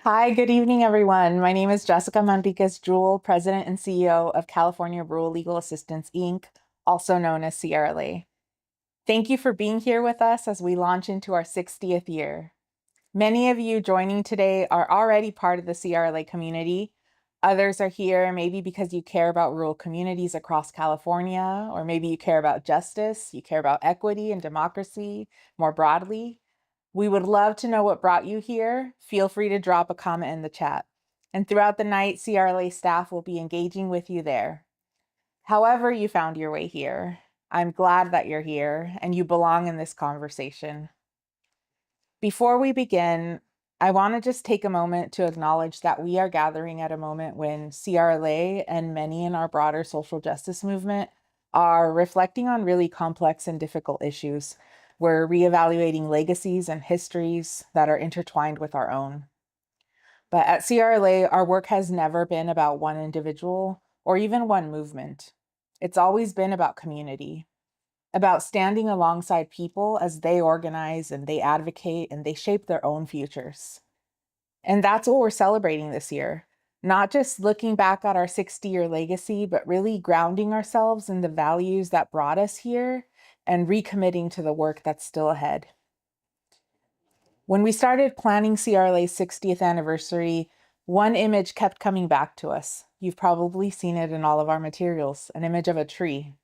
Hi, good evening, everyone. My name is Jessica Manriquez-Jewell, President and CEO of California Rural Legal Assistance, Inc., also known as CRLA. Thank you for being here with us as we launch into our 60th year. Many of you joining today are already part of the CRLA community. Others are here maybe because you care about rural communities across California, or maybe you care about justice, you care about equity and democracy more broadly. We would love to know what brought you here. Feel free to drop a comment in the chat. And throughout the night, CRLA staff will be engaging with you there. However you found your way here, I'm glad that you're here and you belong in this conversation. Before we begin, I want to just take a moment to acknowledge that we are gathering at a moment when CRLA and many in our broader social justice movement are reflecting on really complex and difficult issues. We're reevaluating legacies and histories that are intertwined with our own. But at CRLA, our work has never been about one individual or even one movement. It's always been about community, about standing alongside people as they organize and they advocate and they shape their own futures. And that's what we're celebrating this year. Not just looking back at our 60-year legacy, but really grounding ourselves in the values that brought us here and recommitting to the work that's still ahead. When we started planning CRLA's 60th anniversary, one image kept coming back to us. You've probably seen it in all of our materials, an image of a tree.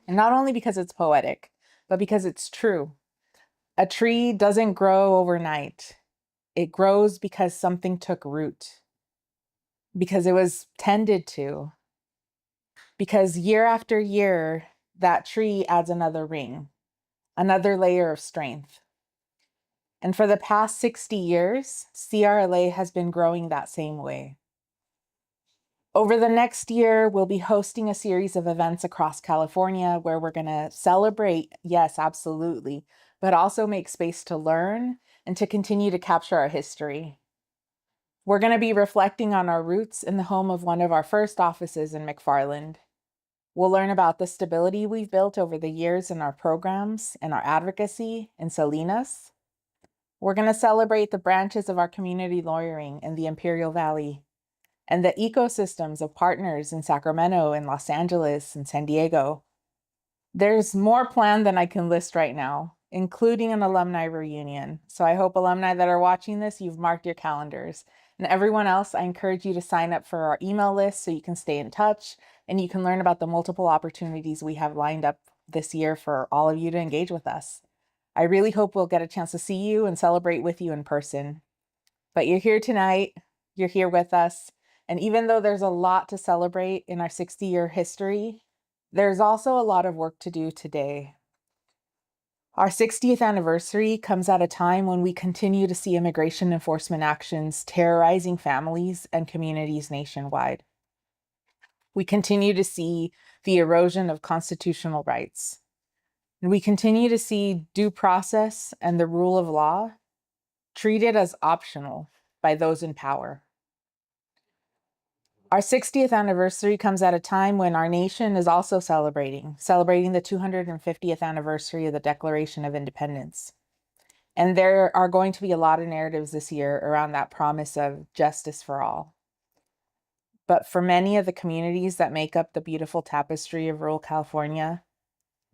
And not only because it's poetic, but because it's true. A tree doesn't grow overnight. It grows because something took root, because it was tended to, because year after year, that tree adds another ring, another layer of strength. And for the past 60 years, CRLA has been growing that same way. Over the next year, we'll be hosting a series of events across California where we're going to celebrate, yes, absolutely, but also make space to learn and to continue to capture our history. We're going to be reflecting on our roots in the home of one of our first offices in McFarland. We'll learn about the stability we've built over the years in our programs and our advocacy in Salinas. We're going to celebrate the branches of our community lawyering in the Imperial Valley and the ecosystems of partners in Sacramento and Los Angeles and San Diego. There's more planned than I can list right now, including an alumni reunion. So I hope alumni that are watching this, you've marked your calendars. And everyone else, I encourage you to sign up for our email list so you can stay in touch and you can learn about the multiple opportunities we have lined up this year for all of you to engage with us. I really hope we'll get a chance to see you and celebrate with you in person. But you're here tonight, you're here with us. And even though there's a lot to celebrate in our 60-year history, there's also a lot of work to do today. Our 60th anniversary comes at a time when we continue to see immigration enforcement actions terrorizing families and communities nationwide. We continue to see the erosion of constitutional rights. And we continue to see due process and the rule of law treated as optional by those in power. Our 60th anniversary comes at a time when our nation is also celebrating the 250th anniversary of the Declaration of Independence. And there are going to be a lot of narratives this year around that promise of justice for all. But for many of the communities that make up the beautiful tapestry of rural California,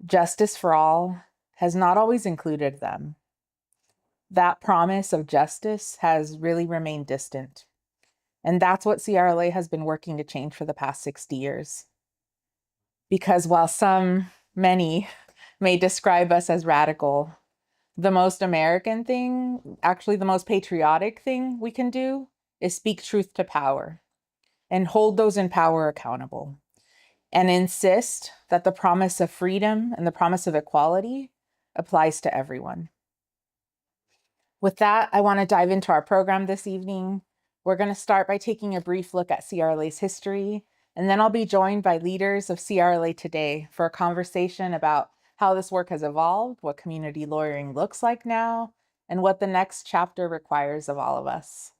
justice for all has not always included them. That promise of justice has really remained distant. And that's what CRLA has been working to change for the past 60 years. Because while many may describe us as radical, the most American thing, actually the most patriotic thing we can do is speak truth to power and hold those in power accountable and insist that the promise of freedom and the promise of equality applies to everyone. With that, I want to dive into our program this evening. We're going to start by taking a brief look at CRLA's history, and then I'll be joined by leaders of CRLA today for a conversation about how this work has evolved, what community lawyering looks like now, and what the next chapter requires of all of us.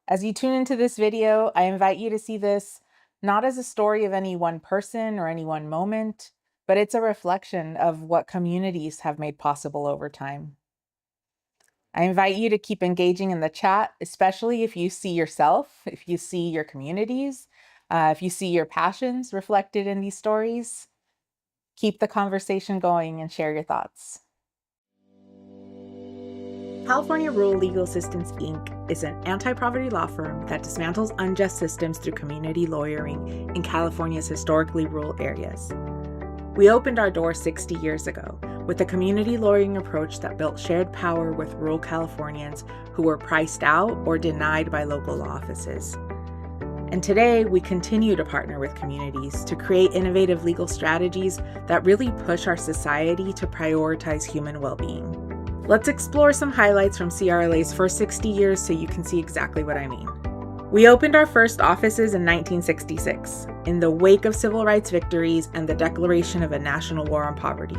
As you tune into this video, I invite you to see this not as a story of any one person or any one moment, but it's a reflection of what communities have made possible over time. I invite you to keep engaging in the chat, especially if you see yourself, if you see your communities, if you see your passions reflected in these stories. Keep the conversation going and share your thoughts. California Rural Legal Assistance, Inc. is an anti-poverty law firm that dismantles unjust systems through community lawyering in California's historically rural areas. We opened our doors 60 years ago with a community lawyering approach that built shared power with rural Californians who were priced out or denied by local law offices. And today, we continue to partner with communities to create innovative legal strategies that really push our society to prioritize human well-being. Let's explore some highlights from CRLA's first 60 years so you can see exactly what I mean. We opened our first offices in 1966, in the wake of civil rights victories and the declaration of a national war on poverty.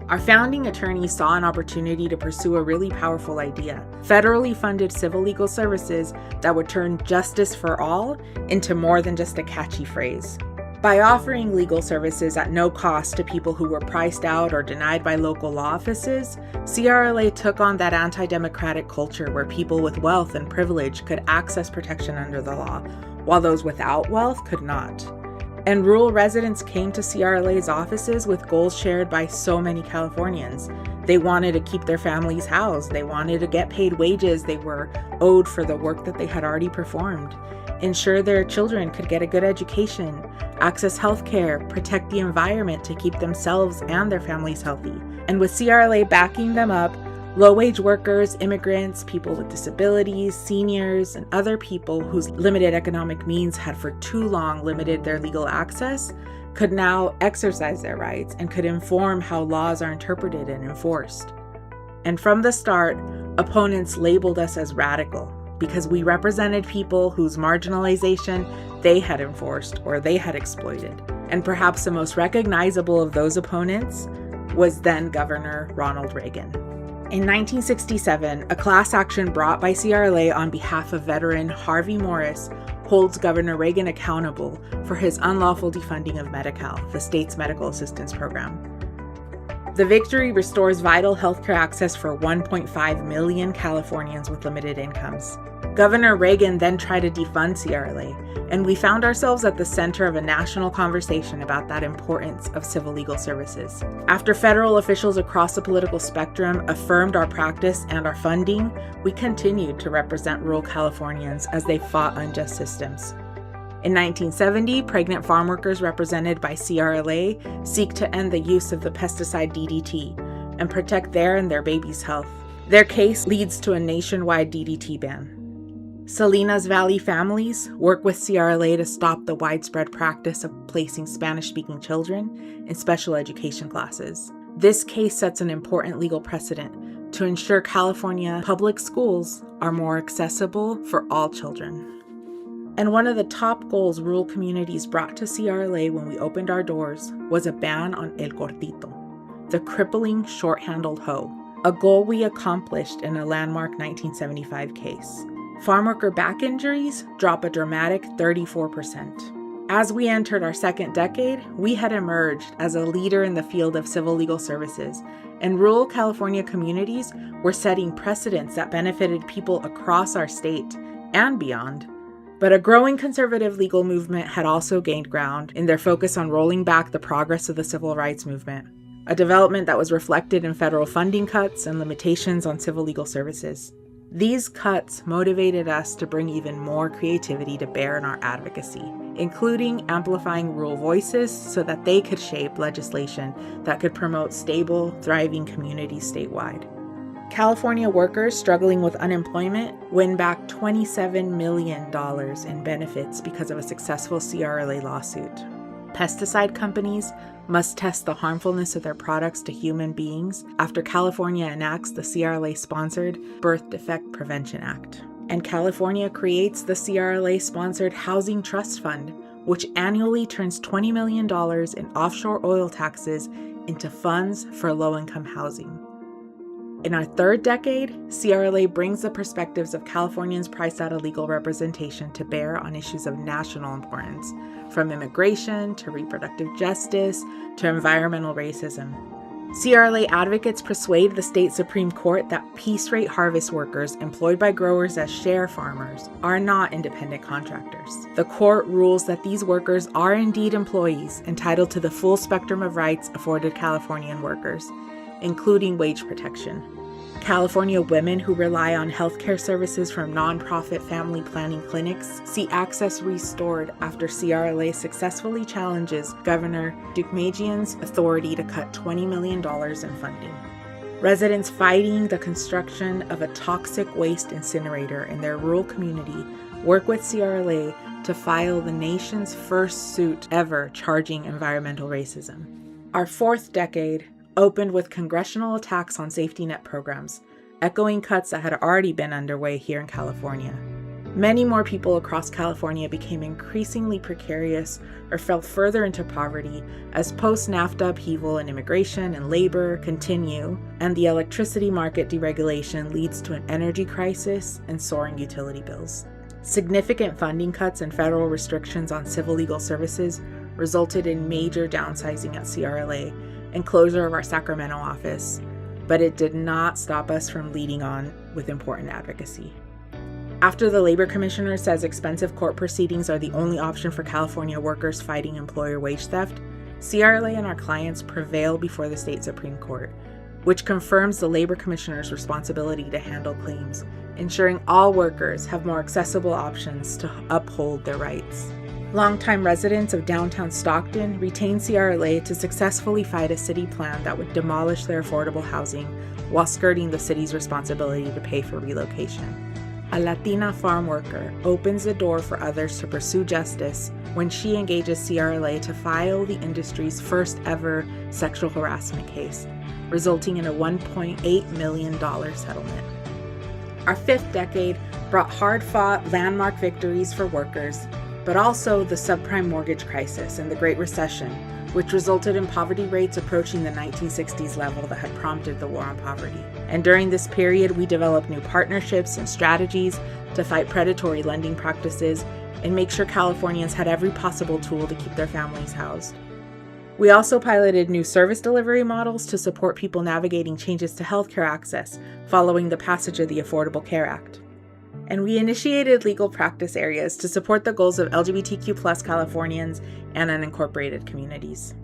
Our founding attorneys saw an opportunity to pursue a really powerful idea: federally funded civil legal services that would turn justice for all into more than just a catchy phrase. By offering legal services at no cost to people who were priced out or denied by local law offices, CRLA took on that anti-democratic culture where people with wealth and privilege could access protection under the law, while those without wealth could not. And rural residents came to CRLA's offices with goals shared by so many Californians. They wanted to keep their families housed. They wanted to get paid wages they were owed for the work that they had already performed, ensure their children could get a good education, access health care, protect the environment to keep themselves and their families healthy. And with CRLA backing them up, low-wage workers, immigrants, people with disabilities, seniors, and other people whose limited economic means had for too long limited their legal access could now exercise their rights and could inform how laws are interpreted and enforced. And from the start, opponents labeled us as radical because we represented people whose marginalization they had enforced or they had exploited. And perhaps the most recognizable of those opponents was then Governor Ronald Reagan. In 1967, a class action brought by CRLA on behalf of veteran Harvey Morris holds Governor Reagan accountable for his unlawful defunding of Medi-Cal, the state's medical assistance program. The victory restores vital healthcare access for 1.5 million Californians with limited incomes. Governor Reagan then tried to defund CRLA, and we found ourselves at the center of a national conversation about that importance of civil legal services. After federal officials across the political spectrum affirmed our practice and our funding, we continued to represent rural Californians as they fought unjust systems. In 1970, pregnant farm workers represented by CRLA seek to end the use of the pesticide DDT and protect their and their babies' health. Their case leads to a nationwide DDT ban. Salinas Valley families work with CRLA to stop the widespread practice of placing Spanish-speaking children in special education classes. This case sets an important legal precedent to ensure California public schools are more accessible for all children. And one of the top goals rural communities brought to CRLA when we opened our doors was a ban on El Cortito, the crippling short-handled hoe, a goal we accomplished in a landmark 1975 case. Farm worker back injuries drop a dramatic 34%. As we entered our second decade, we had emerged as a leader in the field of civil legal services, and rural California communities were setting precedents that benefited people across our state and beyond. But a growing conservative legal movement had also gained ground in their focus on rolling back the progress of the civil rights movement, a development that was reflected in federal funding cuts and limitations on civil legal services. These cuts motivated us to bring even more creativity to bear in our advocacy, including amplifying rural voices so that they could shape legislation that could promote stable, thriving communities statewide. California workers struggling with unemployment win back $27 million in benefits because of a successful CRLA lawsuit. Pesticide companies must test the harmfulness of their products to human beings after California enacts the CRLA-sponsored Birth Defect Prevention Act. And California creates the CRLA-sponsored Housing Trust Fund, which annually turns $20 million in offshore oil taxes into funds for low-income housing. In our third decade, CRLA brings the perspectives of Californians priced out of legal representation to bear on issues of national importance, from immigration to reproductive justice to environmental racism. CRLA advocates persuade the state Supreme Court that piece rate harvest workers employed by growers as share farmers are not independent contractors. The court rules that these workers are indeed employees entitled to the full spectrum of rights afforded Californian workers, including wage protection. California women who rely on healthcare services from nonprofit family planning clinics see access restored after CRLA successfully challenges Governor Deukmejian's authority to cut $20 million in funding. Residents fighting the construction of a toxic waste incinerator in their rural community work with CRLA to file the nation's first suit ever charging environmental racism. Our fourth decade opened with congressional attacks on safety net programs, echoing cuts that had already been underway here in California. Many more people across California became increasingly precarious or fell further into poverty as post-NAFTA upheaval in immigration and labor continue, and the electricity market deregulation leads to an energy crisis and soaring utility bills. Significant funding cuts and federal restrictions on civil legal services resulted in major downsizing at CRLA and closure of our Sacramento office, but it did not stop us from leading on with important advocacy. After the Labor Commissioner says expensive court proceedings are the only option for California workers fighting employer wage theft, CRLA and our clients prevail before the state Supreme Court, which confirms the Labor Commissioner's responsibility to handle claims, ensuring all workers have more accessible options to uphold their rights. Longtime residents of downtown Stockton retained CRLA to successfully fight a city plan that would demolish their affordable housing while skirting the city's responsibility to pay for relocation. A Latina farm worker opens the door for others to pursue justice when she engages CRLA to file the industry's first ever sexual harassment case, resulting in a $1.8 million settlement. Our fifth decade brought hard-fought landmark victories for workers, but also the subprime mortgage crisis and the Great Recession, which resulted in poverty rates approaching the 1960s level that had prompted the war on poverty. And during this period, we developed new partnerships and strategies to fight predatory lending practices and make sure Californians had every possible tool to keep their families housed. We also piloted new service delivery models to support people navigating changes to healthcare access following the passage of the Affordable Care Act. And we initiated legal practice areas to support the goals of LGBTQ+ Californians and unincorporated communities.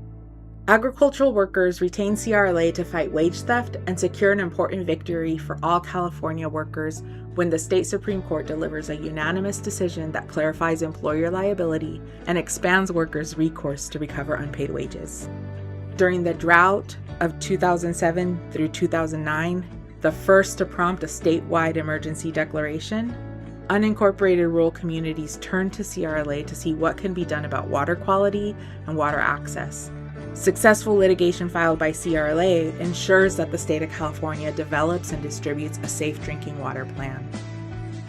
Agricultural workers retained CRLA to fight wage theft and secure an important victory for all California workers when the state Supreme Court delivers a unanimous decision that clarifies employer liability and expands workers' recourse to recover unpaid wages. During the drought of 2007 through 2009, the first to prompt a statewide emergency declaration, unincorporated rural communities turned to CRLA to see what can be done about water quality and water access. Successful litigation filed by CRLA ensures that the state of California develops and distributes a safe drinking water plan.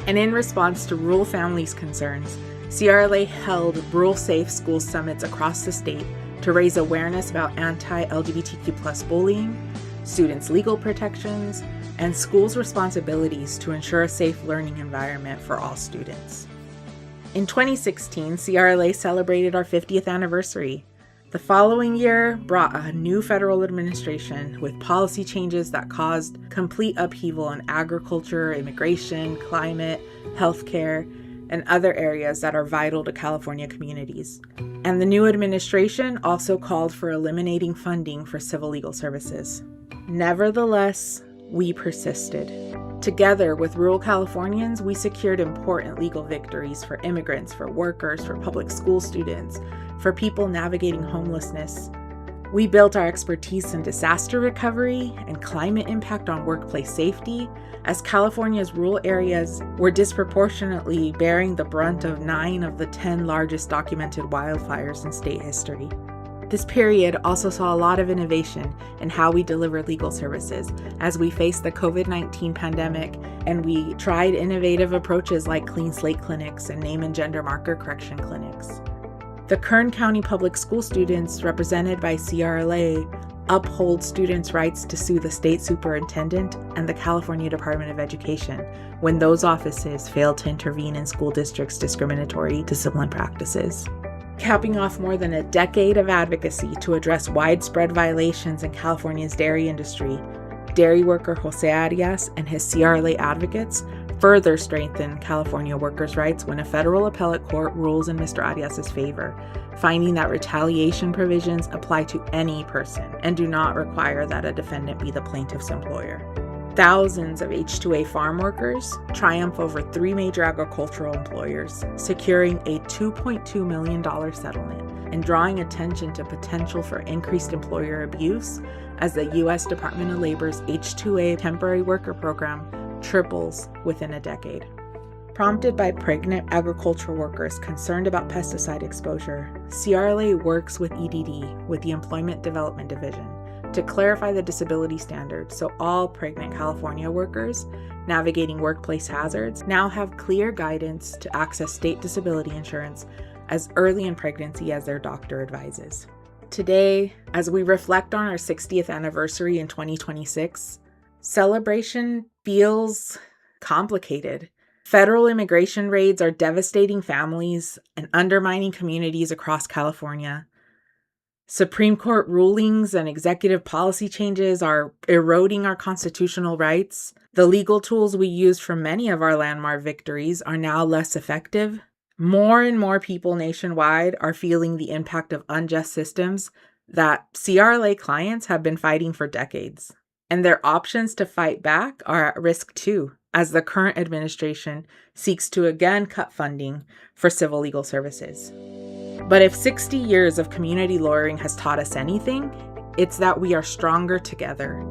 And in response to rural families' concerns, CRLA held rural safe school summits across the state to raise awareness about anti-LGBTQ+ bullying, students' legal protections, and schools' responsibilities to ensure a safe learning environment for all students. In 2016, CRLA celebrated our 50th anniversary. The following year brought a new federal administration with policy changes that caused complete upheaval in agriculture, immigration, climate, healthcare, and other areas that are vital to California communities. And the new administration also called for eliminating funding for civil legal services. Nevertheless, we persisted. Together with rural Californians, we secured important legal victories for immigrants, for workers, for public school students, for people navigating homelessness. We built our expertise in disaster recovery and climate impact on workplace safety, as California's rural areas were disproportionately bearing the brunt of 9 of the 10 largest documented wildfires in state history. This period also saw a lot of innovation in how we deliver legal services as we faced the COVID-19 pandemic, and we tried innovative approaches like clean slate clinics and name and gender marker correction clinics. The Kern County Public School students, represented by CRLA, uphold students' rights to sue the state superintendent and the California Department of Education when those offices fail to intervene in school districts' discriminatory discipline practices. capping off more than a decade of advocacy to address widespread violations in California's dairy industry. Dairy worker Jose Arias and his CRLA advocates further strengthen California workers' rights when a federal appellate court rules in Mr. Arias' favor, finding that retaliation provisions apply to any person and do not require that a defendant be the plaintiff's employer. Thousands of H2A farm workers triumph over 3 major agricultural employers, securing a $2.2 million settlement and drawing attention to potential for increased employer abuse as the U.S. Department of Labor's H2A temporary worker program triples within a decade. Prompted by pregnant agricultural workers concerned about pesticide exposure, CRLA works with EDD, with the Employment Development Division, to clarify the disability standards so all pregnant California workers navigating workplace hazards now have clear guidance to access state disability insurance as early in pregnancy as their doctor advises. Today, as we reflect on our 60th anniversary in 2026, celebration feels complicated. Federal immigration raids are devastating families and undermining communities across California. Supreme Court rulings and executive policy changes are eroding our constitutional rights. The legal tools we used for many of our landmark victories are now less effective. More and more people nationwide are feeling the impact of unjust systems that CRLA clients have been fighting for decades. And their options to fight back are at risk too, as the current administration seeks to again cut funding for civil legal services. But if 60 years of community lawyering has taught us anything, it's that we are stronger together.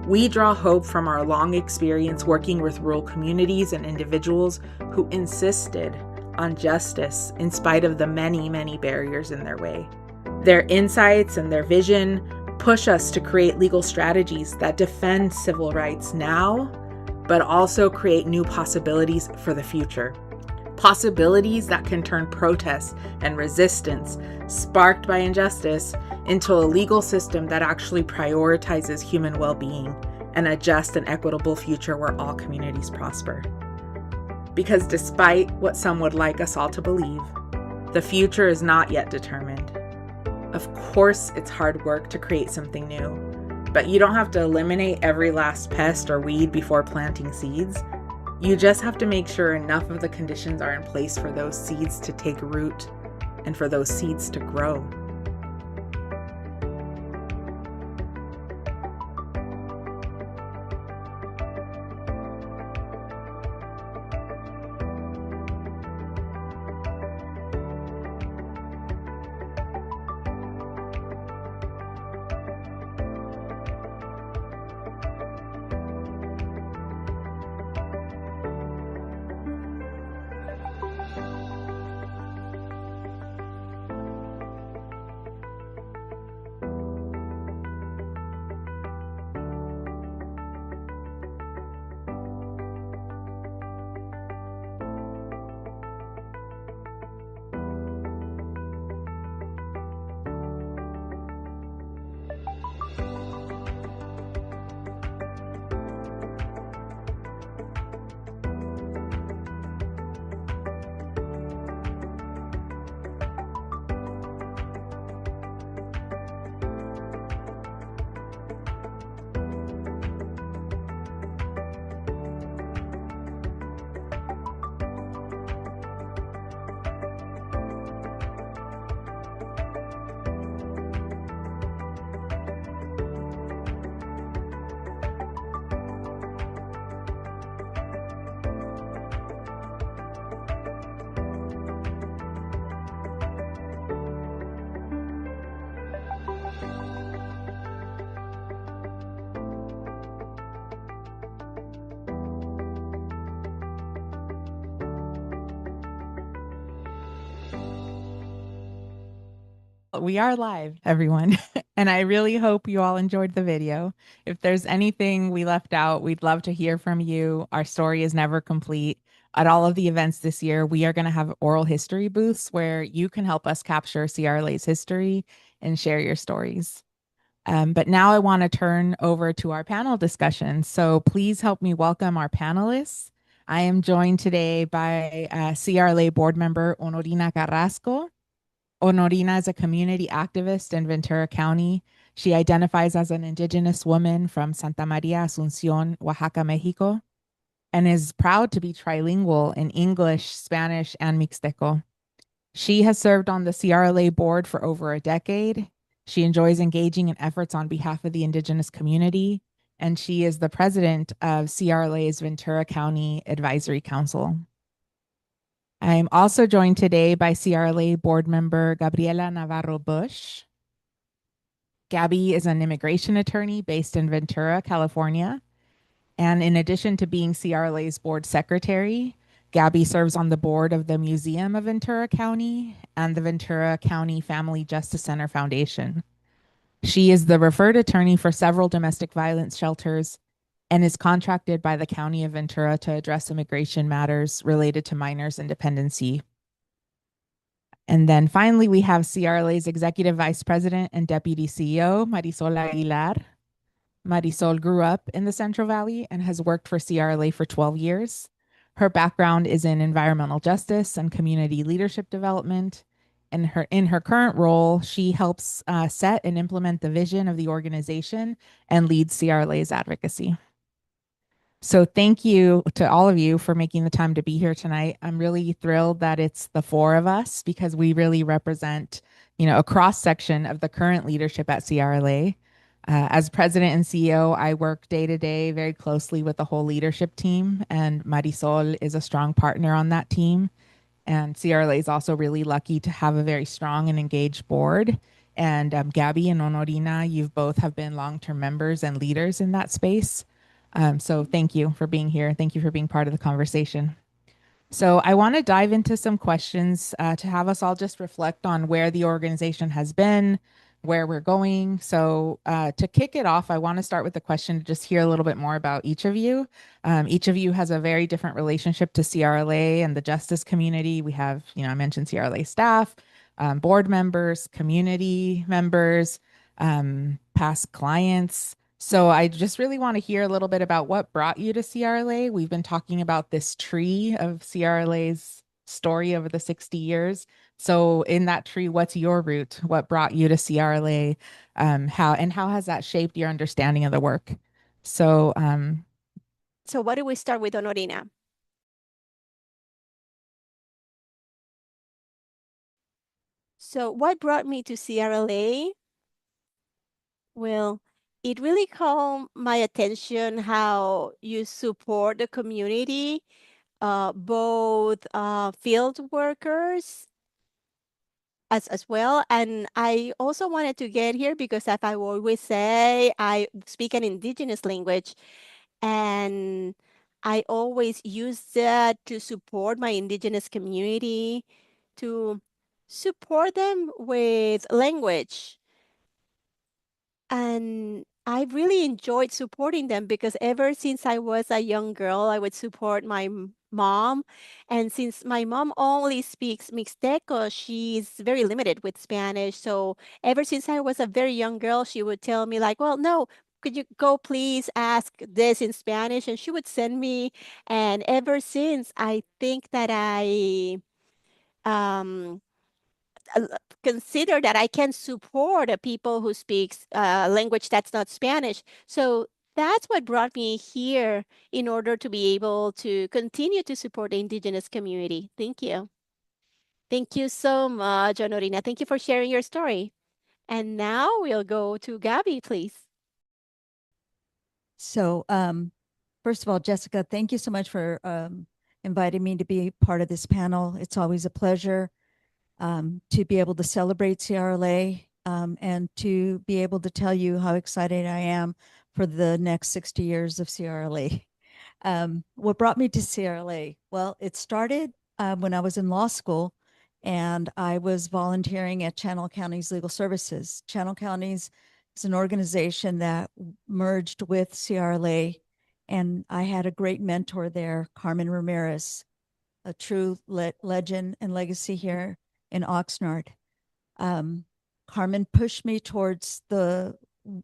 We draw hope from our long experience working with rural communities and individuals who insisted on justice in spite of the many, many barriers in their way. Their insights and their vision push us to create legal strategies that defend civil rights now, but also create new possibilities for the future. Possibilities that can turn protests and resistance sparked by injustice into a legal system that actually prioritizes human well-being and a just and equitable future where all communities prosper. Because despite what some would like us all to believe, the future is not yet determined. Of course, it's hard work to create something new, but you don't have to eliminate every last pest or weed before planting seeds. You just have to make sure enough of the conditions are in place for those seeds to take root and for those seeds to grow. We are live, everyone, and I really hope you all enjoyed the video. If there's anything we left out, we'd love to hear from you. Our story is never complete. At all of the events this year, we are going to have oral history booths where you can help us capture CRLA's history and share your stories. But now I want to turn over to our panel discussion. So please help me welcome our panelists. I am joined today by CRLA board member Honorina Carrasco, Honorina is a community activist in Ventura County. She identifies as an Indigenous woman from Santa Maria Asuncion, Oaxaca, Mexico, and is proud to be trilingual in English, Spanish, and Mixteco. She has served on the CRLA board for over a decade. She enjoys engaging in efforts on behalf of the Indigenous community, and she is the president of CRLA's Ventura County Advisory Council. I'm also joined today by CRLA board member Gabriela Navarro Bush. Gabby is an immigration attorney based in Ventura, California. And in addition to being CRLA's board secretary, Gabby serves on the board of the Museum of Ventura County and the Ventura County Family Justice Center Foundation. She is the referred attorney for several domestic violence shelters and is contracted by the County of Ventura to address immigration matters related to minors and dependency. And then finally, we have CRLA's Executive Vice President and Deputy CEO, Marisol Aguilar. Marisol grew up in the Central Valley and has worked for CRLA for 12 years. Her background is in environmental justice and community leadership development. And in her current role, she helps set and implement the vision of the organization and leads CRLA's advocacy. So thank you to all of you for making the time to be here tonight. I'm really thrilled that it's the four of us because we really represent, a cross section of the current leadership at CRLA. As president and CEO, I work day to day very closely with the whole leadership team, and Marisol is a strong partner on that team. And CRLA is also really lucky to have a very strong and engaged board. And Gabby and Honorina, you've both have been long-term members and leaders in that space. So thank you for being here. Thank you for being part of the conversation. So I want to dive into some questions to have us all just reflect on where the organization has been, where we're going. So to kick it off, I want to start with the question to just hear a little bit more about each of you. Each of you has a very different relationship to CRLA and the justice community. We have, I mentioned CRLA staff, board members, community members, past clients. So I just really want to hear a little bit about what brought you to CRLA. We've been talking about this tree of CRLA's story over the 60 years. So in that tree, what's your root? What brought you to CRLA? How has that shaped your understanding of the work? So So why do we start with Honorina? So what brought me to CRLA? Well, it really caught my attention how you support the community, both field workers as well. And I also wanted to get here because, as I always say, I speak an indigenous language, and I always use that to support my indigenous community, to support them with language. And I really enjoyed supporting them because ever since I was a young girl, I would support my mom. And since my mom only speaks Mixteco, she's very limited with Spanish. So ever since I was a very young girl, she would tell me like, well, no, could you go please ask this in Spanish? And she would send me. And ever since, I think that um, uh, consider that I can support a people who speaks a language that's not Spanish. So that's what brought me here in order to be able to continue to support the indigenous community. Thank you. Thank you so much, Honorina. Thank you for sharing your story. And now we'll go to Gabby, please. So, first of all, Jessica, thank you so much for inviting me to be part of this panel. It's always a pleasure to be able to celebrate CRLA and to be able to tell you how excited I am for the next 60 years of CRLA. What brought me to CRLA? Well, it started when I was in law school and I was volunteering at Channel Counties Legal Services. Channel Counties is an organization that merged with CRLA, and I had a great mentor there, Carmen Ramirez, a true legend and legacy here in Oxnard. Carmen pushed me towards the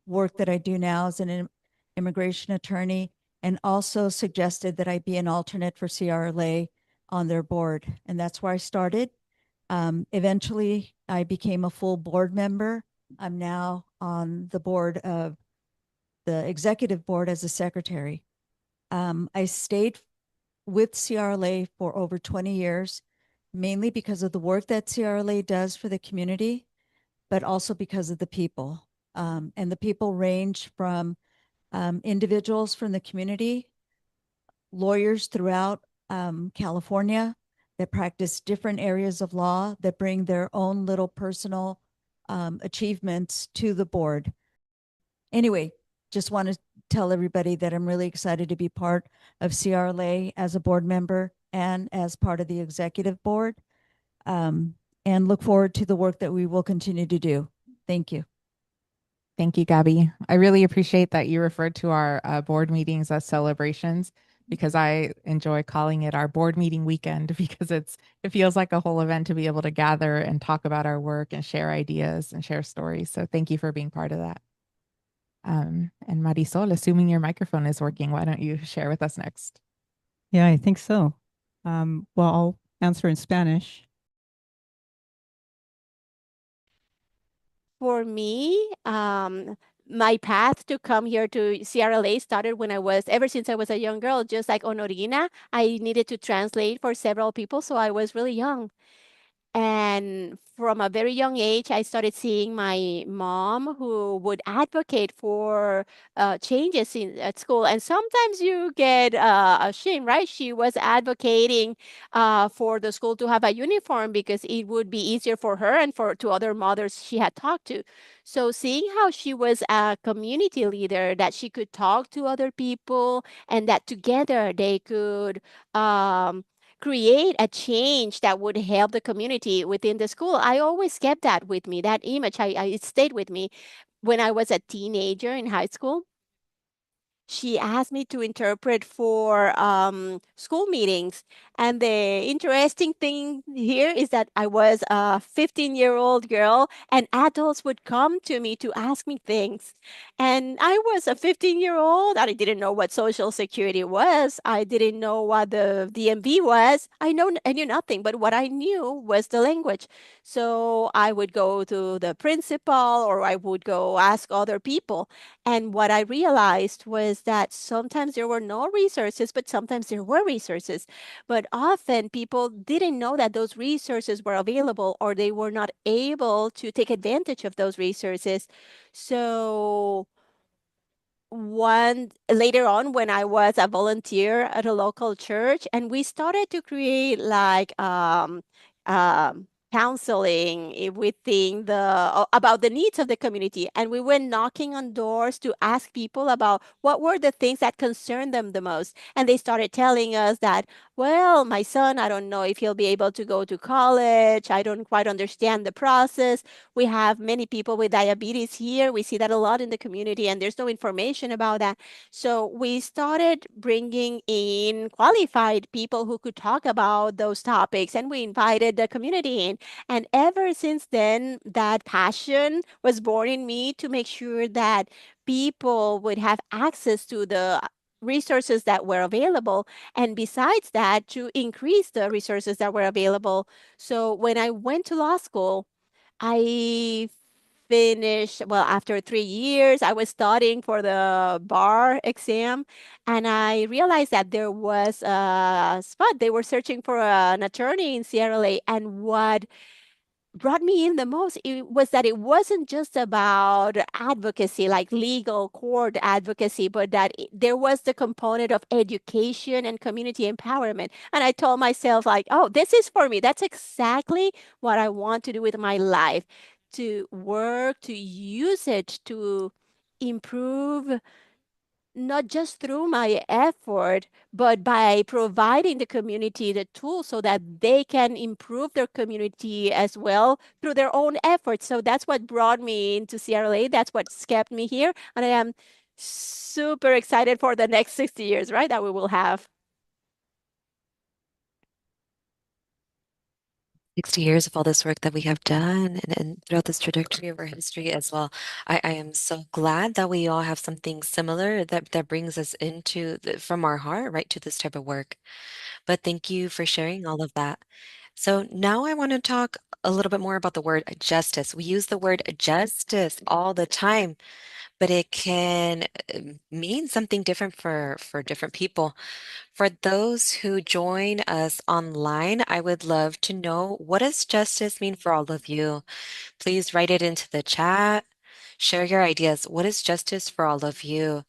work that I do now as an immigration attorney, and also suggested that I be an alternate for CRLA on their board. And that's where I started. Eventually, I became a full board member. I'm now on the board of the executive board as a secretary. I stayed with CRLA for over 20 years, mainly because of the work that CRLA does for the community, but also because of the people. And the people range from individuals from the community, lawyers throughout California that practice different areas of law that bring their own little personal achievements to the board. Anyway, just want to tell everybody that I'm really excited to be part of CRLA as a board member and as part of the executive board, and look forward to the work that we will continue to do. Thank you. Thank you, Gabby. I really appreciate that you referred to our board meetings as celebrations, because I enjoy calling it our board meeting weekend because it feels like a whole event to be able to gather and talk about our work and share ideas and share stories. So thank you for being part of that. And Marisol, assuming your microphone is working, why don't you share with us next? Yeah, I think so. Well, I'll answer in Spanish. For me, my path to come here to CRLA started when ever since I was a young girl, just like Honorina, I needed to translate for several people, so I was really young. And from a very young age, I started seeing my mom who would advocate for changes at school. And sometimes you get ashamed, right? She was advocating for the school to have a uniform because it would be easier for her and for to other mothers she had talked to. So seeing how she was a community leader, that she could talk to other people and that together they could create a change that would help the community within the school. I always kept that with me. That image, it stayed with me when I was a teenager in high school. She asked me to interpret for school meetings. And the interesting thing here is that I was a 15-year-old girl, and adults would come to me to ask me things. And I was a 15-year-old. I didn't know what Social Security was. I didn't know what the DMV was. I knew nothing, but what I knew was the language. So I would go to the principal or I would go ask other people. And what I realized was that sometimes there were no resources, but sometimes there were resources. But often people didn't know that those resources were available or they were not able to take advantage of those resources. So one later on when I was a volunteer at a local church, and we started to create like counseling within about the needs of the community, and we went knocking on doors to ask people about what were the things that concerned them the most, and they started telling us that, well, my son, I don't know if he'll be able to go to college. I don't quite understand the process. We have many people with diabetes here. We see that a lot in the community, and there's no information about that. So we started bringing in qualified people who could talk about those topics, and we invited the community in. And ever since then, that passion was born in me to make sure that people would have access to the resources that were available. And besides that, to increase the resources that were available. So when I went to law school, I finished, well, after 3 years, I was studying for the bar exam, and I realized that there was a spot. They were searching for an attorney in CRLA, and what brought me in the most was that it wasn't just about advocacy, like legal court advocacy, but that there was the component of education and community empowerment. And I told myself, like, oh, this is for me. That's exactly what I want to do with my life, to work, to use it to improve not just through my effort, but by providing the community the tools so that they can improve their community as well through their own efforts. So that's what brought me into CRLA. That's what's kept me here. And I am super excited for the next 60 years, right, that we will have. 60 years of all this work that we have done and throughout this trajectory of our history as well. I am so glad that we all have something similar that brings us from our heart right to this type of work. But thank you for sharing all of that. So now I want to talk a little bit more about the word justice. We use the word justice all the time, but it can mean something different for different people. For those who join us online, I would love to know, what does justice mean for all of you? Please write it into the chat. Share your ideas. What is justice for all of you?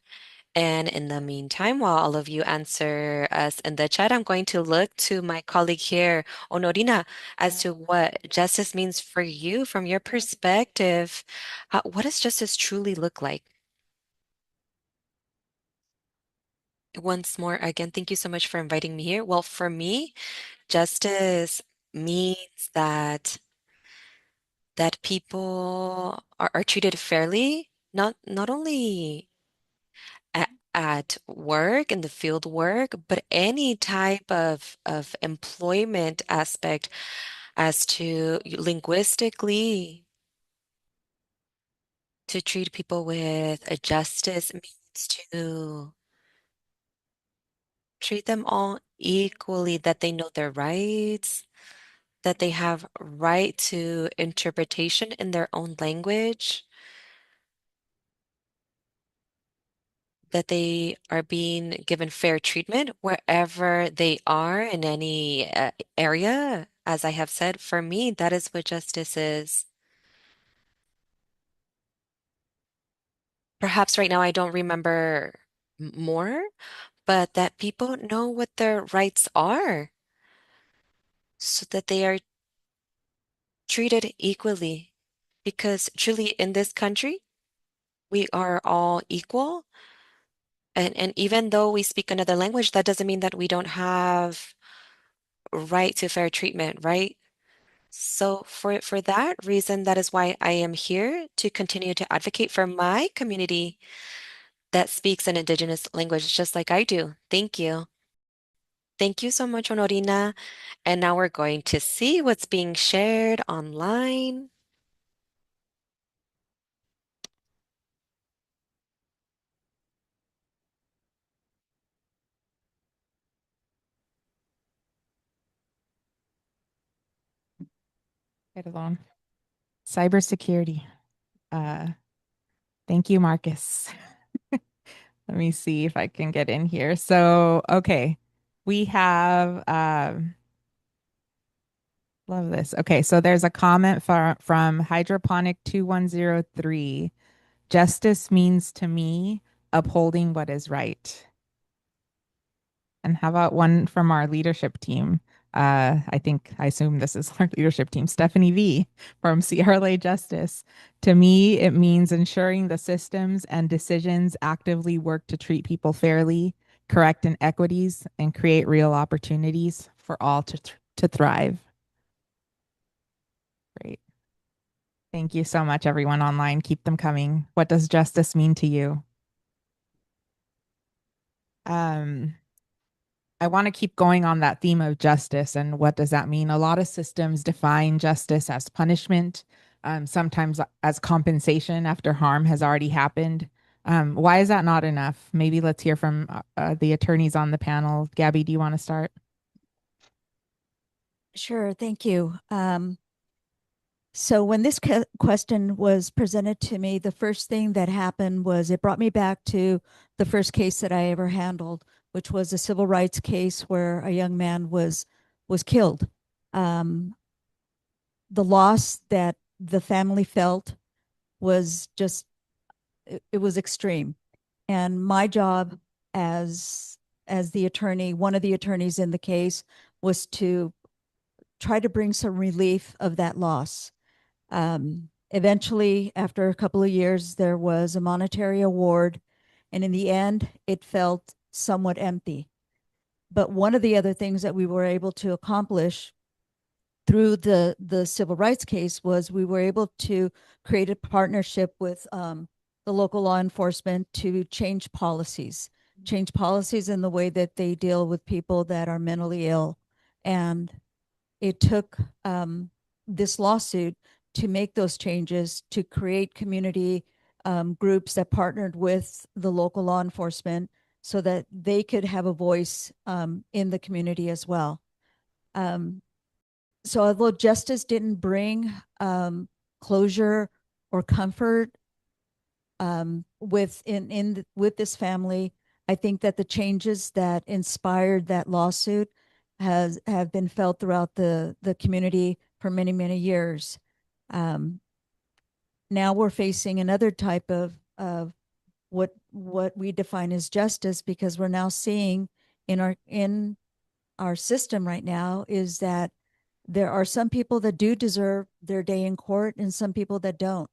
And in the meantime, while all of you answer us in the chat, I'm going to look to my colleague here, Honorina, as to what justice means for you from your perspective. What does justice truly look like? Once more, again, thank you so much for inviting me here. Well, for me, justice means that people are treated fairly, not only at work, in the field work, but any type of employment aspect, as to linguistically, to treat people with a justice means to treat them all equally, that they know their rights, that they have right to interpretation in their own language, that they are being given fair treatment wherever they are in any area. As I have said, for me, that is what justice is. Perhaps right now I don't remember more, but that people know what their rights are so that they are treated equally. Because truly, in this country, we are all equal. And even though we speak another language, that doesn't mean that we don't have right to fair treatment, right? So for that reason, that is why I am here, to continue to advocate for my community that speaks an indigenous language just like I do. Thank you. Thank you so much, Honorina. And now we're going to see what's being shared online. Right along. Cybersecurity. Uh, thank you, Marcus. Let me see if I can get in here. So, okay, we have love this. Okay, so there's a comment from Hydroponic 2103. Justice means to me upholding what is right. And how about one from our leadership team? I assume this is our leadership team, Stephanie V from CRLA Justice. To me, it means ensuring the systems and decisions actively work to treat people fairly, correct inequities, and create real opportunities for all to thrive. Great. Thank you so much, everyone online. Keep them coming. What does justice mean to you? Um, I want to keep going on that theme of justice and what does that mean? A lot of systems define justice as punishment, sometimes as compensation after harm has already happened. Why is that not enough? Maybe let's hear from the attorneys on the panel. Gabby, do you want to start? Sure, thank you. So when this question was presented to me, the first thing that happened was it brought me back to the first case that I ever handled, which was a civil rights case where a young man was killed. The loss that the family felt was just, it was extreme. And my job as the attorney, one of the attorneys in the case, was to try to bring some relief of that loss. Eventually, after a couple of years, there was a monetary award, and in the end, it felt somewhat empty. But one of the other things that we were able to accomplish through the civil rights case was we were able to create a partnership with the local law enforcement to change policies in the way that they deal with people that are mentally ill. And it took this lawsuit to make those changes, to create community groups that partnered with the local law enforcement so that they could have a voice in the community as well. So although justice didn't bring closure or comfort with this family, I think that the changes that inspired that lawsuit have been felt throughout the community for many years. Now we're facing another type of what we define as justice, because we're now seeing in our system right now is that there are some people that do deserve their day in court and some people that don't.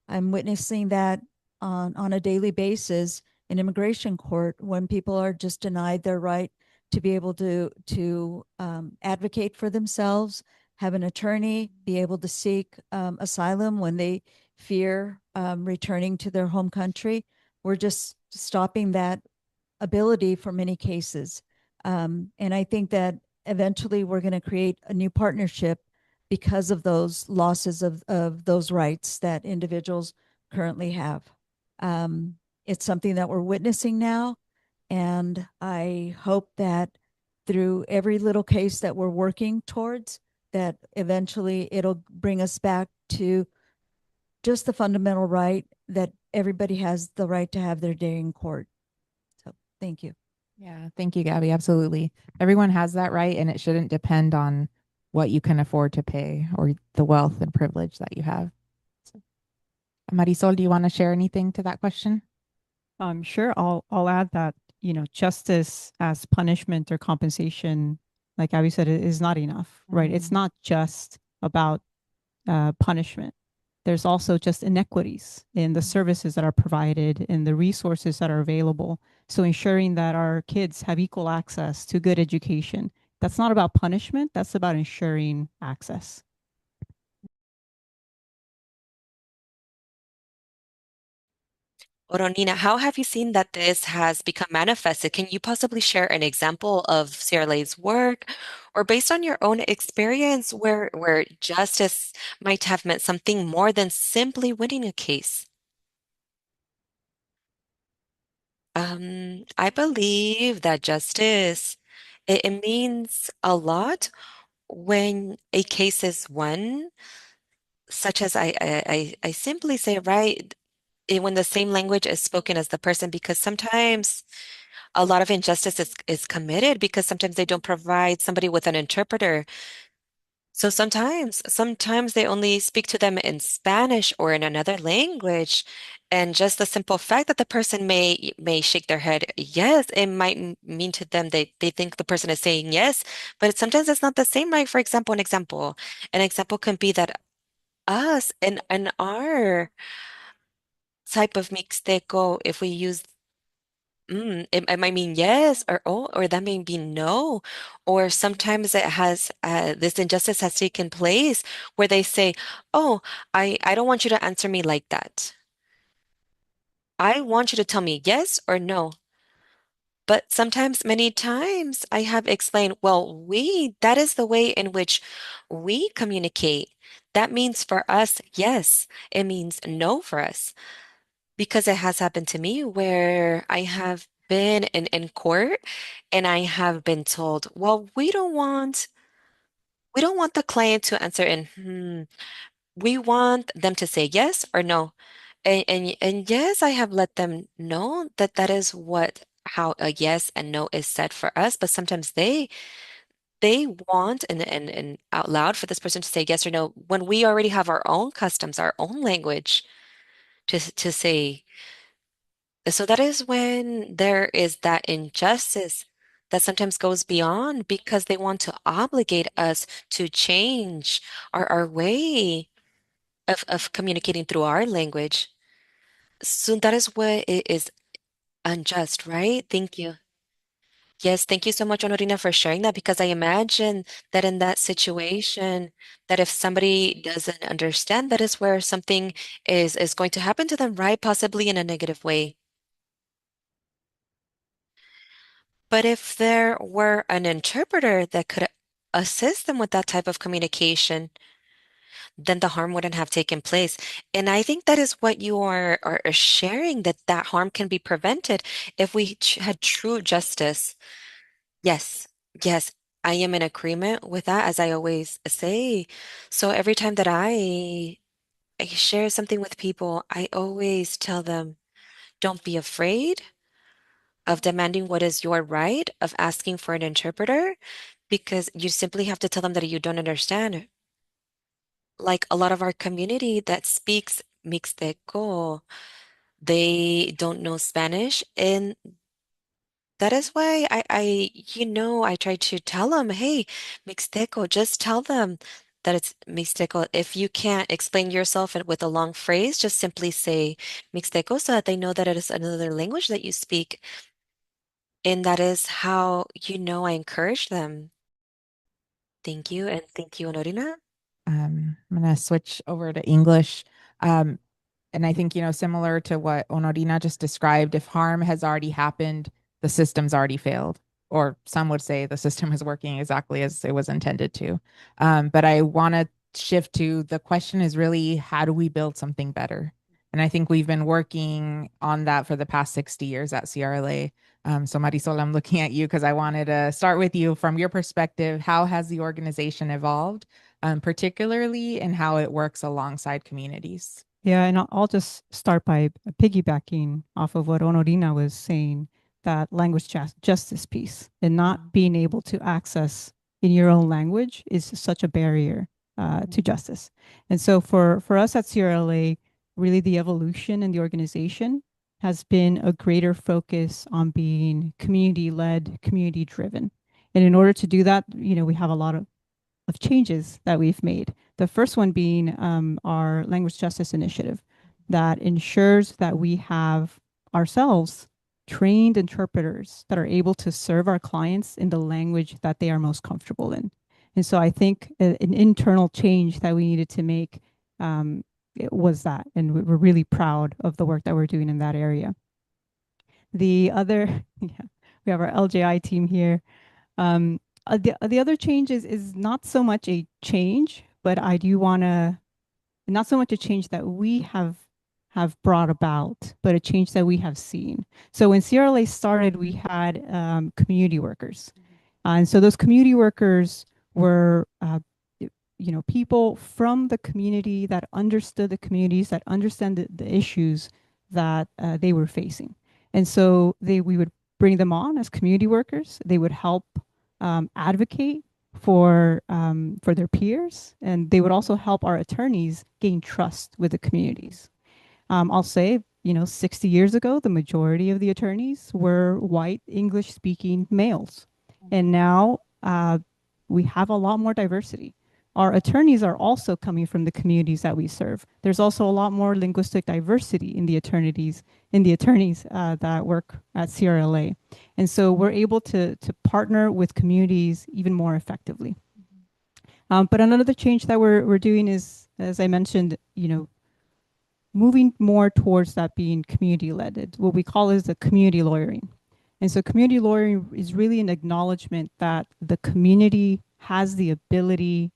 I'm witnessing that on a daily basis in immigration court, when people are just denied their right to be able to advocate for themselves, have an attorney, be able to seek asylum when they fear returning to their home country. We're just stopping that ability for many cases. And I think that eventually we're going to create a new partnership because of those losses of those rights that individuals currently have. It's something that we're witnessing now. And I hope that through every little case that we're working towards, that eventually it'll bring us back to just the fundamental right that everybody has the right to have their day in court. So thank you. Yeah, thank you, Gabby. Absolutely. Everyone has that right, and it shouldn't depend on what you can afford to pay or the wealth and privilege that you have. So, Marisol, do you want to share anything to that question? Sure. I'll add that, justice as punishment or compensation, like Abby said, it is not enough, right? It's not just about punishment. There's also just inequities in the services that are provided, in the resources that are available. So ensuring that our kids have equal access to good education. That's not about punishment. That's about ensuring access. Oronina, how have you seen that this has become manifested? Can you possibly share an example of CRLA's work, or based on your own experience where justice might have meant something more than simply winning a case? I believe that justice, it means a lot when a case is won, such as I simply say, right, when the same language is spoken as the person, because sometimes a lot of injustice is committed because sometimes they don't provide somebody with an interpreter. So sometimes they only speak to them in Spanish or in another language. And just the simple fact that the person may shake their head, yes, it might mean to them they think the person is saying yes, but sometimes it's not the same, right? For example, an example can be that us in our type of Mixteco, if we use it might mean yes or oh, or that may mean no. Or sometimes it has this injustice has taken place where they say, "Oh, I don't want you to answer me like that. I want you to tell me yes or no." But sometimes, many times, I have explained, well, that is the way in which we communicate. That means for us, yes. It means no for us. Because it has happened to me where I have been in court and I have been told, well, we don't want the client to answer in we want them to say yes or no. And yes, I have let them know that that is how a yes and no is said for us, but sometimes they want and out loud for this person to say yes or no when we already have our own customs, our own language to say. So that is when there is that injustice that sometimes goes beyond because they want to obligate us to change our way of communicating through our language. So that is what it is unjust, right? Thank you. Yes, thank you so much, Honorina, for sharing that because I imagine that in that situation, that if somebody doesn't understand, that is where something is going to happen to them, right? Possibly in a negative way. But if there were an interpreter that could assist them with that type of communication, then the harm wouldn't have taken place. And I think that is what you are sharing, that that harm can be prevented if we had true justice. Yes, yes. I am in agreement with that, as I always say. So every time that I share something with people, I always tell them, don't be afraid of demanding what is your right, of asking for an interpreter, because you simply have to tell them that you don't understand. Like a lot of our community that speaks Mixteco, they don't know Spanish, and that is why I try to tell them, hey, Mixteco, just tell them that it's Mixteco. If you can't explain yourself with a long phrase, just simply say Mixteco so that they know that it is another language that you speak. And that is how, I encourage them. Thank you. And thank you, Honorina. I'm going to switch over to English. Um, and I think, similar to what Honorina just described, if harm has already happened, the system's already failed. Or some would say the system is working exactly as it was intended to. But I want to shift to the question is really, how do we build something better? And I think we've been working on that for the past 60 years at CRLA. So Marisol, I'm looking at you because I wanted to start with you from your perspective. How has the organization evolved, particularly in how it works alongside communities? Yeah, and I'll just start by piggybacking off of what Honorina was saying, that language justice piece, and not being able to access in your own language is such a barrier to justice. And so for us at CRLA, really the evolution in the organization has been a greater focus on being community-led, community-driven. And in order to do that, we have a lot of changes that we've made. The first one being our language justice initiative that ensures that we have ourselves trained interpreters that are able to serve our clients in the language that they are most comfortable in. And so I think an internal change that we needed to make it was that, and we're really proud of the work that we're doing in that area. The other, yeah, we have our LJI team here. The other change is not so much a change, but I do want to, not so much a change that we have brought about, but a change that we have seen. So when CRLA started, we had community workers. And so those community workers were people from the community that understood the communities, that understand the issues that they were facing. And so we would bring them on as community workers. They would help advocate for their peers, and they would also help our attorneys gain trust with the communities. I'll say, 60 years ago, the majority of the attorneys were white English-speaking males, and now we have a lot more diversity. Our attorneys are also coming from the communities that we serve. There's also a lot more linguistic diversity in the attorneys that work at CRLA. And so we're able to partner with communities even more effectively. But another change that we're doing is, as I mentioned, moving more towards that being community-led. What we call is the community lawyering. And so community lawyering is really an acknowledgement that the community has the ability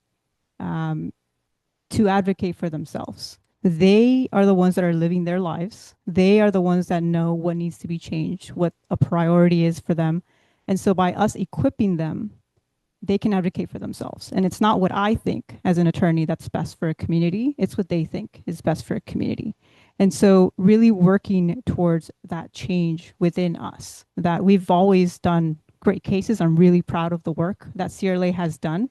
to advocate for themselves. They are the ones that are living their lives. They are the ones that know what needs to be changed, what a priority is for them. And so by us equipping them, they can advocate for themselves. And it's not what I think as an attorney that's best for a community. It's what they think is best for a community. And so really working towards that change within us, that we've always done great cases. I'm really proud of the work that CRLA has done.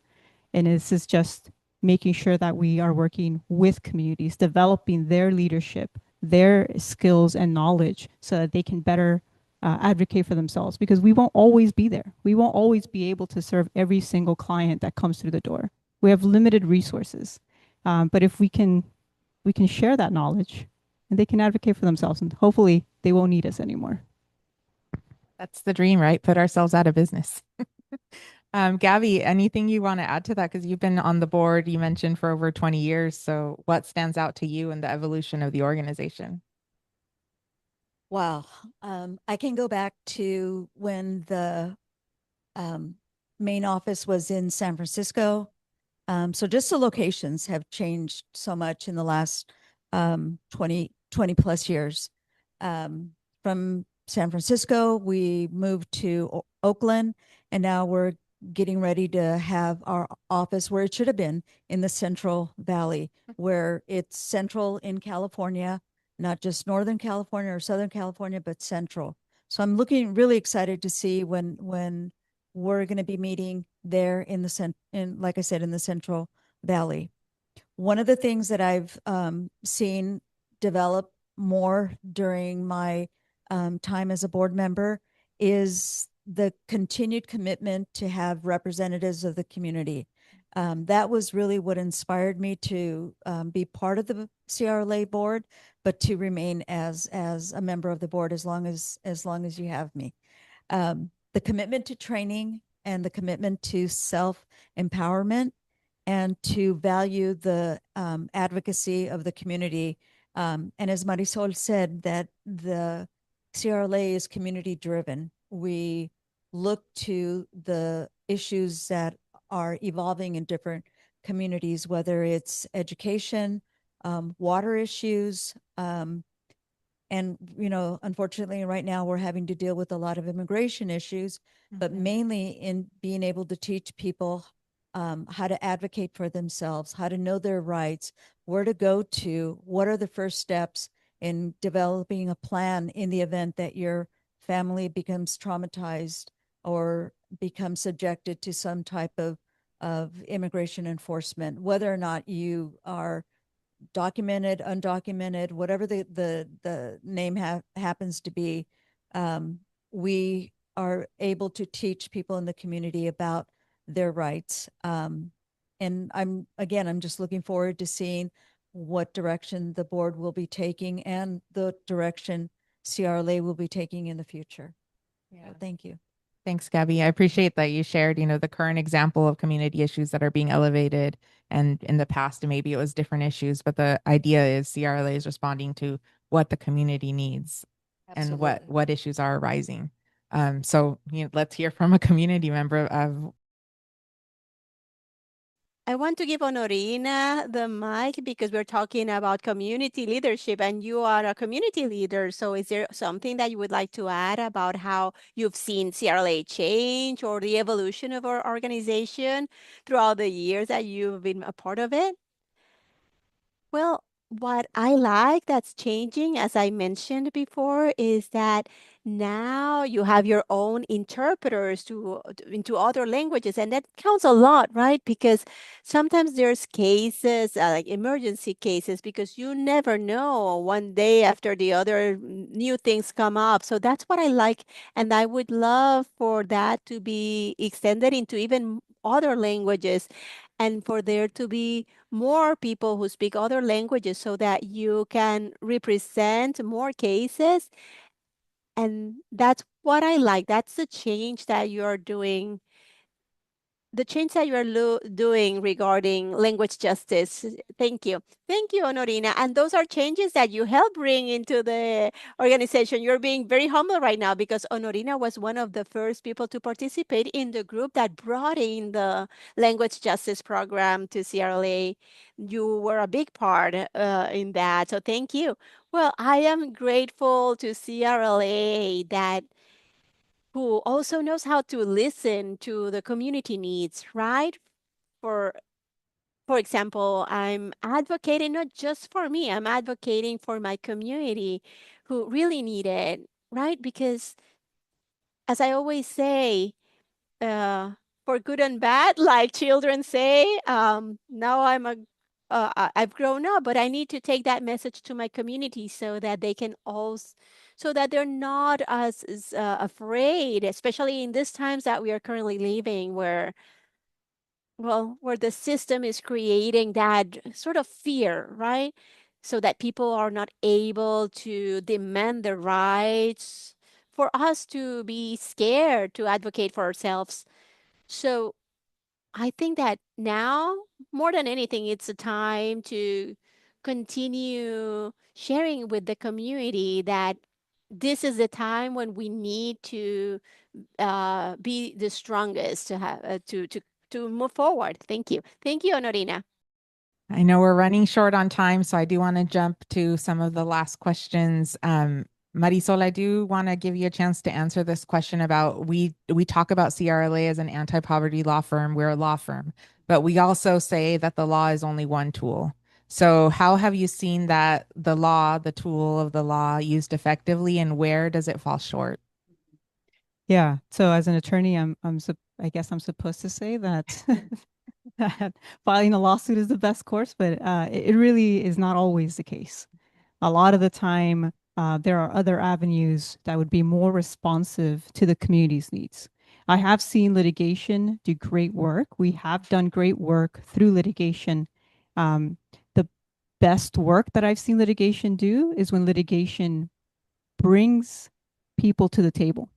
And this is just making sure that we are working with communities, developing their leadership, their skills and knowledge so that they can better advocate for themselves, because we won't always be there. We won't always be able to serve every single client that comes through the door. We have limited resources. But if we can share that knowledge and they can advocate for themselves, and hopefully they won't need us anymore. That's the dream, right? Put ourselves out of business. Gabby, anything you want to add to that? Because you've been on the board, you mentioned, for over 20 years. So what stands out to you in the evolution of the organization? Wow. I can go back to when the main office was in San Francisco. So just the locations have changed so much in the last 20 plus years. From San Francisco, we moved to Oakland, and now we're getting ready to have our office where it should have been, in the Central Valley, where it's central in California, not just Northern California or Southern California, but central. So I'm looking really excited to see when we're going to be meeting there in like I said, in the Central Valley. One of the things that I've seen develop more during my time as a board member is the continued commitment to have representatives of the community. That was really what inspired me to be part of the CRLA board, but to remain as a member of the board as long as you have me. The commitment to training and the commitment to self-empowerment and to value the advocacy of the community. And as Marisol said, that the CRLA is community driven. We look to the issues that are evolving in different communities, whether it's education, water issues, and, unfortunately, right now we're having to deal with a lot of immigration issues, but mainly in being able to teach people how to advocate for themselves, how to know their rights, where to go to, what are the first steps in developing a plan in the event that your family becomes traumatized or becomes subjected to some type of immigration enforcement, whether or not you are documented, undocumented, whatever the name happens to be. We are able to teach people in the community about their rights. And I'm just looking forward to seeing what direction the board will be taking and the direction CRLA will be taking in the future. Yeah. So thank you. Thanks, Gabby. I appreciate that you shared, the current example of community issues that are being elevated. And in the past, maybe it was different issues, but the idea is CRLA is responding to what the community needs and what issues are arising. So let's hear from a community member of. I want to give Honorina the mic because we're talking about community leadership and you are a community leader. So is there something that you would like to add about how you've seen CRLA change or the evolution of our organization throughout the years that you've been a part of it? Well, what I like that's changing, as I mentioned before, is that now you have your own interpreters into other languages, and that counts a lot, right? Because sometimes there's cases, like emergency cases, because you never know one day after the other, new things come up. So that's what I like, and I would love for that to be extended into even other languages, and for there to be more people who speak other languages so that you can represent more cases. And that's what I like. That's the change that you're doing, the change that you're doing regarding language justice. Thank you. Thank you, Honorina. And those are changes that you help bring into the organization. You're being very humble right now because Honorina was one of the first people to participate in the group that brought in the language justice program to CRLA. You were a big part in that. So thank you. Well, I am grateful to CRLA that who also knows how to listen to the community needs, right? For for example, I'm advocating not just for me, I'm advocating for my community who really need it, right? Because as I always say, uh, for good and bad, like children say, now I've grown up, but I need to take that message to my community so that they can also, so that they're not as afraid, especially in these times that we are currently living, where, well, where the system is creating that sort of fear, right? So that people are not able to demand their rights, for us to be scared to advocate for ourselves. So I think that now, more than anything, it's a time to continue sharing with the community that this is the time when we need to be the strongest to have to move forward. Thank you. Thank you, Honorina. I know we're running short on time, so I do want to jump to some of the last questions. Marisol, I do want to give you a chance to answer this question about we talk about CRLA as an anti-poverty law firm. We're a law firm, but we also say that the law is only one tool. So how have you seen that the law, the tool of the law, used effectively, and where does it fall short? Yeah. So as an attorney, I guess I'm supposed to say that that filing a lawsuit is the best course, but it really is not always the case. A lot of the time, there are other avenues that would be more responsive to the community's needs. I have seen litigation do great work. We have done great work through litigation. The best work that I've seen litigation do is when litigation brings people to the table.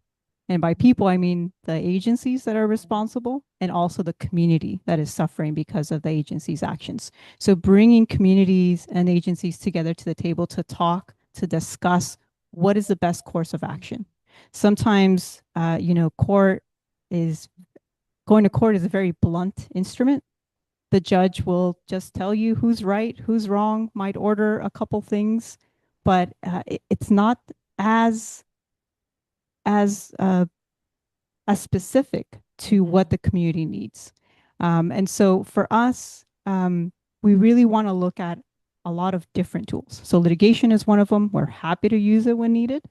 And by people, I mean the agencies that are responsible and also the community that is suffering because of the agency's actions. So bringing communities and agencies together to the table to talk, to discuss what is the best course of action. Sometimes, court is going to court is a very blunt instrument. The judge will just tell you who's right, who's wrong, might order a couple things, but it's not as as uh, as specific to what the community needs. And so for us, we really want to look at a lot of different tools. So litigation is one of them. We're happy to use it when needed,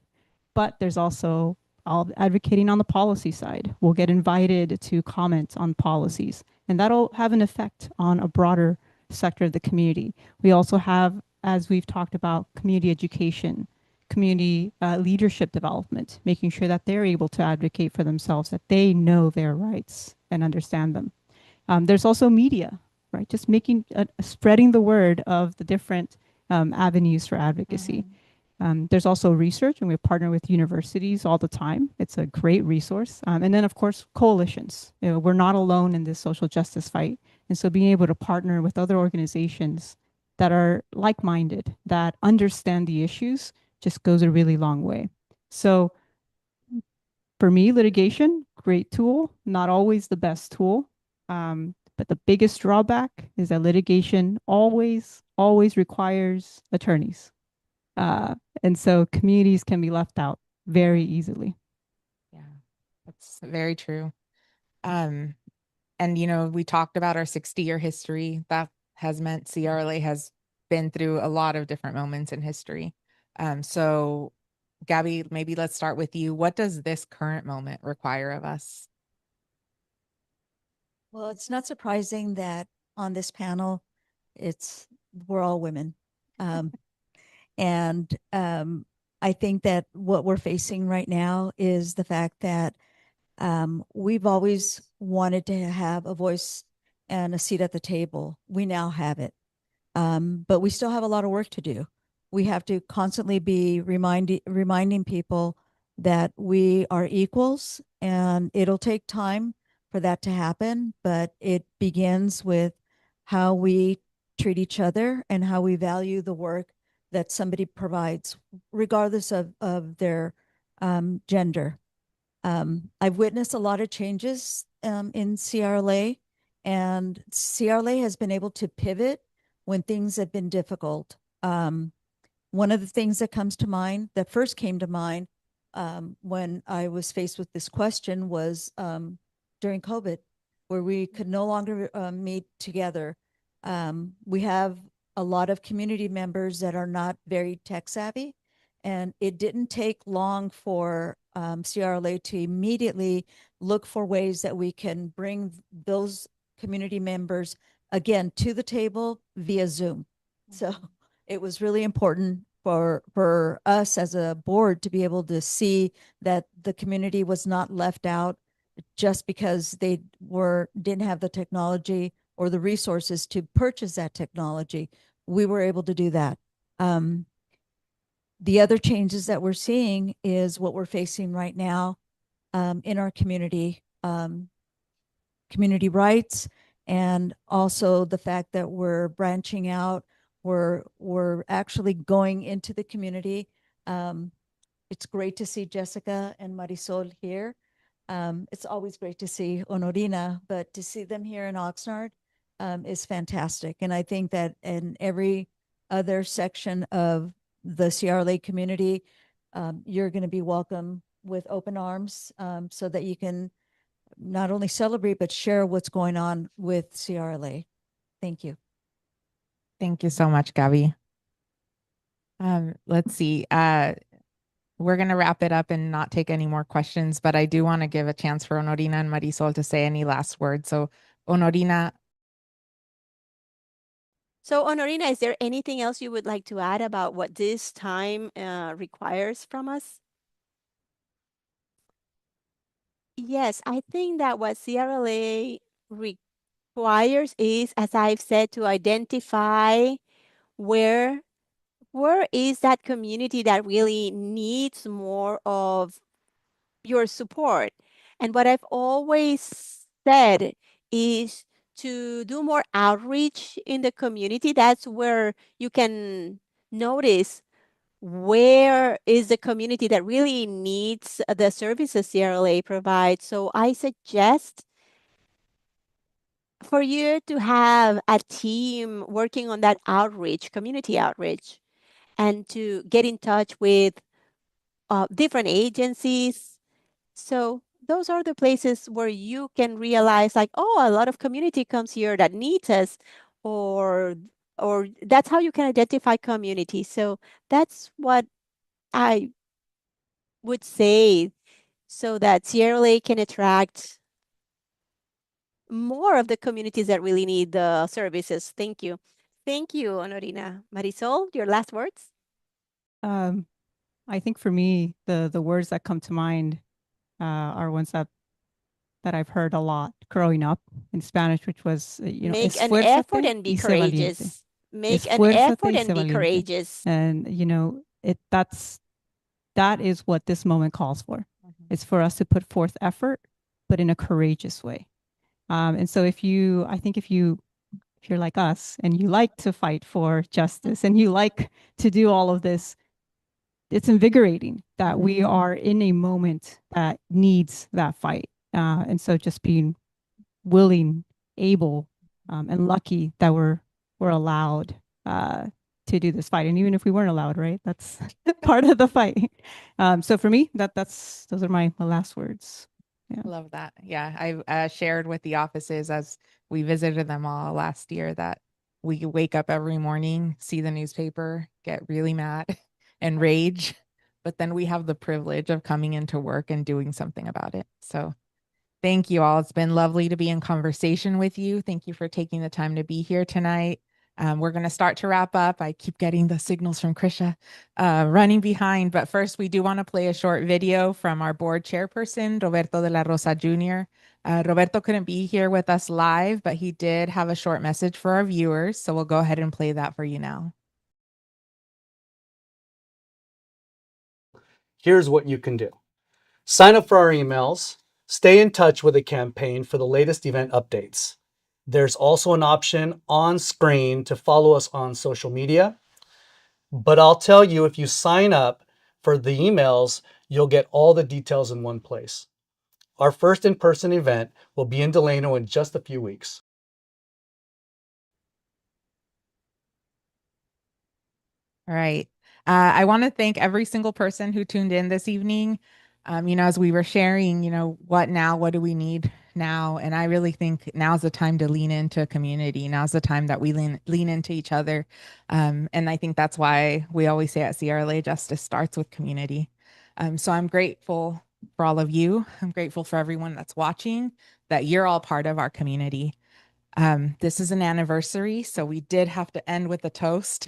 but there's also all advocating on the policy side. We'll get invited to comment on policies, and that'll have an effect on a broader sector of the community. We also have, as we've talked about, community education, community leadership development, making sure that they're able to advocate for themselves, that they know their rights and understand them. There's also media, right? Just making, spreading the word of the different avenues for advocacy. There's also research, and we partner with universities all the time. It's a great resource. And then, of course, coalitions. We're not alone in this social justice fight. And so being able to partner with other organizations that are like-minded, that understand the issues, just goes a really long way. So for me, litigation, great tool, not always the best tool. But the biggest drawback is that litigation always requires attorneys. And so communities can be left out very easily. Yeah, that's very true. And we talked about our 60-year history. That has meant CRLA has been through a lot of different moments in history. So Gabby, maybe let's start with you. What does this current moment require of us? Well, it's not surprising that on this panel, we're all women. And I think that what we're facing right now is the fact that we've always wanted to have a voice and a seat at the table. We now have it. But we still have a lot of work to do. We have to constantly be reminding people that we are equals, and it'll take time for that to happen, but it begins with how we treat each other and how we value the work that somebody provides, regardless of their gender. I've witnessed a lot of changes in CRLA, and CRLA has been able to pivot when things have been difficult. One of the things that first came to mind when I was faced with this question was during COVID, where we could no longer meet together. We have a lot of community members that are not very tech savvy, and it didn't take long for CRLA to immediately look for ways that we can bring those community members again to the table via Zoom. So it was really important for us as a board to be able to see that the community was not left out just because they didn't have the technology or the resources to purchase that technology. We were able to do that. The other changes that we're seeing is what we're facing right now in our community, community rights, and also the fact that we're branching out. We're actually going into the community. It's great to see Jessica and Marisol here. It's always great to see Honorina, but to see them here in Oxnard is fantastic. And I think that in every other section of the CRLA community, you're going to be welcome with open arms, so that you can not only celebrate, but share what's going on with CRLA. Thank you. Thank you so much, Gabby. Let's see. We're going to wrap it up and not take any more questions, but I do want to give a chance for Honorina and Marisol to say any last words. So, Honorina. So, Honorina, is there anything else you would like to add about what this time requires from us? Yes, I think that what CRLA requires is, as I've said, to identify where is that community that really needs more of your support. And what I've always said is to do more outreach in the community. That's where you can notice where is the community that really needs the services CRLA provides. So I suggest for you to have a team working on that outreach, community outreach, and to get in touch with different agencies. So those are the places where you can realize, like, oh, a lot of community comes here that needs us, or that's how you can identify community. So that's what I would say, so that Sierra Lake can attract more of the communities that really need the services. Thank you. Thank you, Honorina. Marisol, your last words? I think for me, the words that come to mind are ones that I've heard a lot growing up in Spanish, which was, Make an effort esfuérzate and be y sé valiente. courageous. Make an Esfuérzate effort y and sé be valiente. courageous. And, that is what this moment calls for. It's for us to put forth effort, but in a courageous way. And so if you're like us and you like to fight for justice and you like to do all of this, it's invigorating that we are in a moment that needs that fight. And so just being willing, able, and lucky that we're allowed to do this fight. And even if we weren't allowed, right, that's part of the fight. So for me, those are my last words. Yeah. Love that. Yeah, I shared with the offices as we visited them all last year that we wake up every morning, see the newspaper, get really mad and rage, but then we have the privilege of coming into work and doing something about it. So thank you all. It's been lovely to be in conversation with you. Thank you for taking the time to be here tonight. We're going to start to wrap up. I keep getting the signals from Krisha running behind, but first we do want to play a short video from our board chairperson, Roberto de la Rosa Jr. Roberto couldn't be here with us live, but he did have a short message for our viewers. So we'll go ahead and play that for you now. Here's what you can do. Sign up for our emails. Stay in touch with the campaign for the latest event updates. There's also an option on screen to follow us on social media. But I'll tell you, if you sign up for the emails, you'll get all the details in one place. Our first in-person event will be in Delano in just a few weeks. All right. I want to thank every single person who tuned in this evening. As we were sharing, what now? What do we need now? And I really think now's the time to lean into community. Now's the time that we lean into each other. And I think that's why we always say at CRLA, justice starts with community. So I'm grateful for all of you. I'm grateful for everyone that's watching, that you're all part of our community. This is an anniversary, so we did have to end with a toast.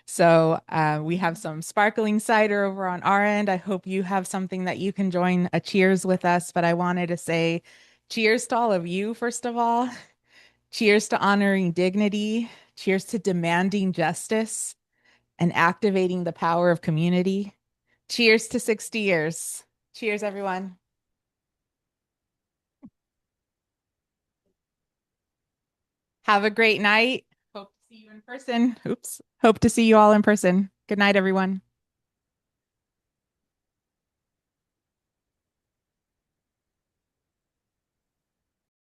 So we have some sparkling cider over on our end. I hope you have something that you can join a cheers with us. But I wanted to say cheers to all of you, first of all. Cheers to honoring dignity. Cheers to demanding justice and activating the power of community. Cheers to 60 years. Cheers, everyone. Have a great night. Hope to see you in person. Hope to see you all in person. Good night, everyone.